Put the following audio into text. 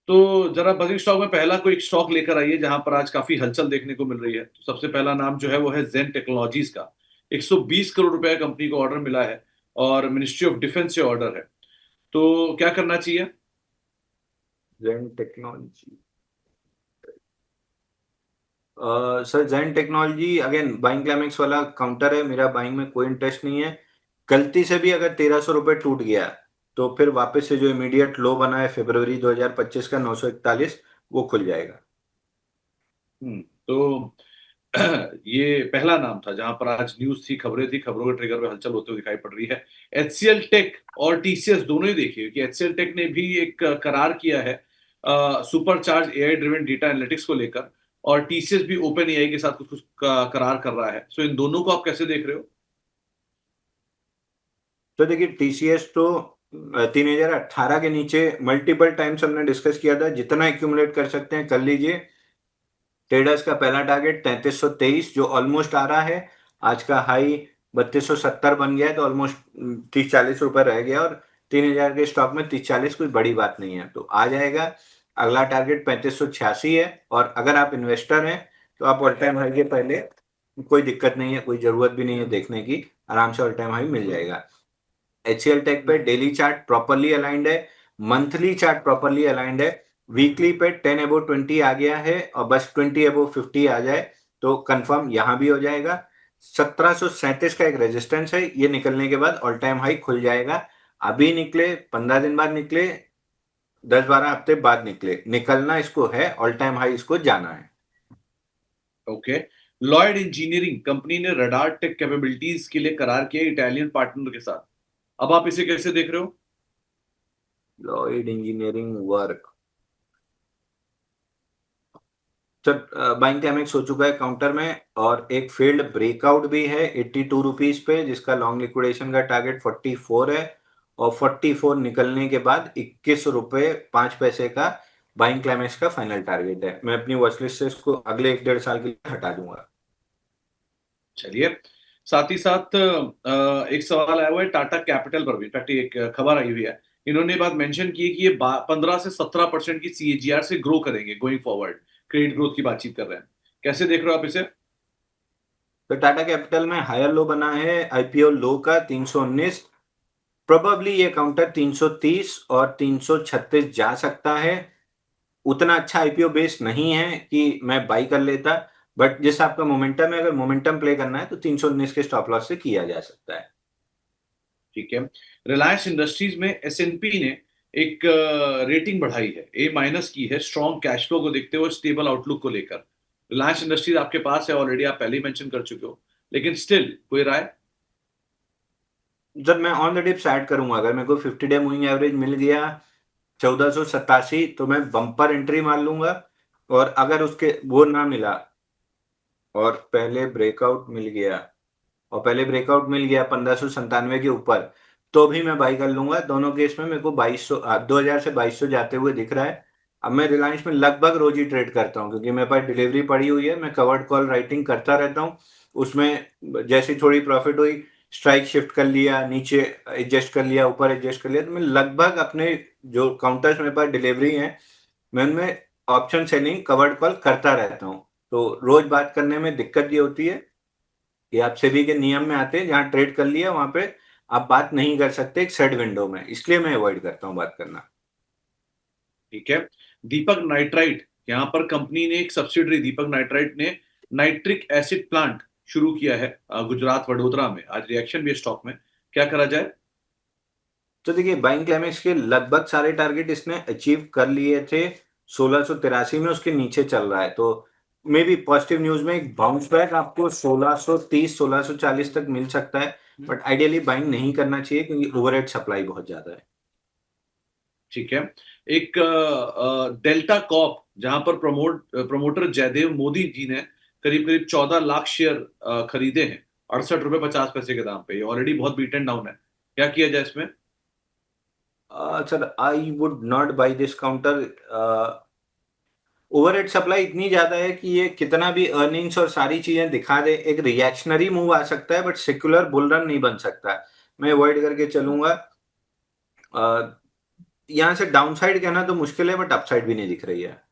तो जरा buzzing stock में पहला कोई स्टॉक लेकर आइए जहां पर आज काफी हलचल देखने को मिल रही है। तो सबसे पहला नाम जो है वो है जेन टेक्नोलॉजीज का। 120 करोड़ रुपए कंपनी को ऑर्डर मिला है और मिनिस्ट्री ऑफ डिफेंस से ऑर्डर है। तो क्या करना चाहिए? जेन टेक्नोलॉजी। सर जेन टेक्नोलॉजी अगेन बाइंग क्लाइमेक्स वाला काउंटर है, मेरा बाइंग में कोई इंटरेस्ट नहीं है। गलती से भी अगर 1300 रुपये टूट गया तो फिर वापस से जो इमीडिएट लो बना है फरवरी 2025 का 941, वो खुल जाएगा। तो ये पहला नाम था जहां पर आज न्यूज थी, खबरें थी, खबरों के ट्रिगर पे हलचल होते हुए दिखाई पड़ रही है। एचसीएल टेक और टीसीएस दोनों ही देखिए कि एचसीएल टेक ने भी एक करार किया है super charge AI driven data analytics को लेकर, और टीसीएस भी ओपन एआई के साथ कुछ कुछ करार कर रहा है। सो इन दोनों को आप कैसे देख रहे हो? तो देखिए टीसीएस तो 3018 के नीचे मल्टीपल टाइम्स हमने डिस्कस किया था, जितना एक्यूमुलेट कर सकते हैं कर लीजिए। ट्रेडर्स का पहला टारगेट 3323 जो ऑलमोस्ट आ रहा है। आज का हाई 3270 बन गया है, तो ऑलमोस्ट 30-40 रुपए रह गया, और 3000 के स्टॉक में 30-40 कोई बड़ी बात नहीं है, तो आ जाएगा। अगला टारगेट 3586 है, और अगर आप इन्वेस्टर हैं तो आप ऑल टाइम हाई के पहले, कोई दिक्कत नहीं है, कोई जरूरत भी नहीं है देखने की, आराम से ऑल टाइम हाई मिल जाएगा। एचसीएल टेक पे डेली चार्ट प्रॉपरली अलाइंड है, मंथली चार्ट प्रॉपरली अलाइंड है, वीकली पे 10 अबो 20 आ गया है, और बस 20 अबो 50 आ जाए तो कंफर्म यहां भी हो जाएगा। 1737 का एक रेजिस्टेंस है, ये निकलने के बाद ऑल टाइम हाई खुल जाएगा। अभी निकले, 15 दिन बाद निकले, 10-12 हफ्ते बाद निकले, निकलना इसको है, ऑल टाइम हाई इसको जाना है। ओके। लॉयड इंजीनियरिंग कंपनी ने रडार टेक कैपेबिलिटीज के लिए करार किया इटालियन पार्टनर के साथ। अब आप इसे कैसे देख रहे हो? Lloyd engineering work, sir buying timings हो चुका है काउंटर में, और एक फेल्ड ब्रेकआउट भी है 82 रुपीज पे, जिसका लॉन्ग लिक्विडेशन का टारगेट 44 है, और 44 निकलने के बाद 21 रुपए 5 पैसे का बाइंग क्लाइमेक्स का फाइनल टारगेट है। मैं अपनी वॉच लिस्ट से इसको अगले 1-1.5 साल के लिए हटा दूंगा। चलिए, साथ ही साथ एक सवाल आया हुआ है टाटा कैपिटल पर भी। इनफैक्ट एक खबर आई हुई है, इन्होंने ये बात मेंशन की है कि ये 15 से 17% की सीएजीआर से ग्रो करेंगे गोइंग फॉरवर्ड। क्रेडिट ग्रोथ की बातचीत कर रहे हैं। कैसे देख रहे हो आप इसे? तो टाटा कैपिटल में हायर लो बना है आईपीओ लो का 319, प्रोबेबली ये काउंटर 330 और 336 जा सकता है। उतना अच्छा आईपीओ बेस नहीं है कि मैं बाई कर लेता, बट जिस आपका मोमेंटम है, अगर मोमेंटम प्ले करना है तो 319 के स्टॉप लॉस से किया जा सकता है। ठीक है। रिलायंस इंडस्ट्रीज में एसएनपी ने एक रेटिंग बढ़ाई है, ए माइनस की है, स्ट्रॉन्ग कैश फ्लो को देखते हुए, स्टेबल आउटलुक को लेकर। रिलायंस इंडस्ट्रीज आपके पास है ऑलरेडी, आप पहले ही मेंशन कर चुके हो, लेकिन स्टिल कोई राय? जब मैं ऑन द डिप्स ऐड करूंगा, अगर मेरे को 50 डे मूविंग एवरेज मिल गया 1487, तो मैं बम्पर एंट्री मार लूंगा। और अगर उसके वो ना मिला, और पहले ब्रेकआउट मिल गया, 1597 के ऊपर, तो भी मैं बाई कर लूंगा। दोनों केस में मेरे को 2200, 2000 से 2200 जाते हुए दिख रहा है। अब मैं रिलायंस में लगभग रोज ही ट्रेड करता हूँ, क्योंकि मेरे पास डिलीवरी पड़ी हुई है, मैं कवर्ड कॉल राइटिंग करता रहता हूँ। उसमें जैसी थोड़ी प्रॉफिट हुई, स्ट्राइक शिफ्ट कर लिया, नीचे एडजस्ट कर लिया, ऊपर एडजस्ट कर लिया, तो मैं लगभग अपने जो काउंटर्स मेरे पास डिलीवरी है, मैं उनमें ऑप्शन सेलिंग कवर्ड कॉल करता रहता हूँ। तो रोज बात करने में दिक्कत ये होती है कि आप सेबी के नियम में आते हैं, जहां ट्रेड कर लिया वहां पे आप बात नहीं कर सकते एक सेट विंडो में, इसलिए मैं अवॉइड करता हूं बात करना। ठीक है। दीपक नाइट्राइट, यहाँ पर कंपनी ने एक सब्सिडरी दीपक नाइट्राइट ने नाइट्रिक एसिड प्लांट शुरू किया है गुजरात वडोदरा में। आज रिएक्शन भी है स्टॉक में, क्या करा जाए? तो देखिए बाइंग क्लाइमेक्स के लगभग सारे टारगेट इसने अचीव कर लिए थे, 1683 में उसके नीचे चल रहा है, तो मे बी पॉजिटिव न्यूज में एक बाउंस बैक आपको 1630 1640 तक मिल सकता है, बट आइडियली बाइंग नहीं करना चाहिए क्योंकि ओवरहेड सप्लाई बहुत ज्यादा है। ठीक है। एक डेल्टा कॉप, जहां पर प्रमोटर जयदेव मोदी जी ने करीब करीब 14 लाख शेयर खरीदे हैं 68 रुपए 50 पैसे के दाम पे। ये ऑलरेडी बहुत बीटन डाउन है, क्या किया जाए इसमें? Sir I would not by this counter. Overhead supply इतनी ज्यादा है कि ये कितना भी अर्निंग्स और सारी चीजें दिखा दे, एक रिएक्शनरी मूव आ सकता है, बट सेक्युलर बुल रन नहीं बन सकता। मैं अवॉइड करके चलूंगा। यहाँ से डाउनसाइड कहना तो मुश्किल है, बट अपसाइड भी नहीं दिख रही है।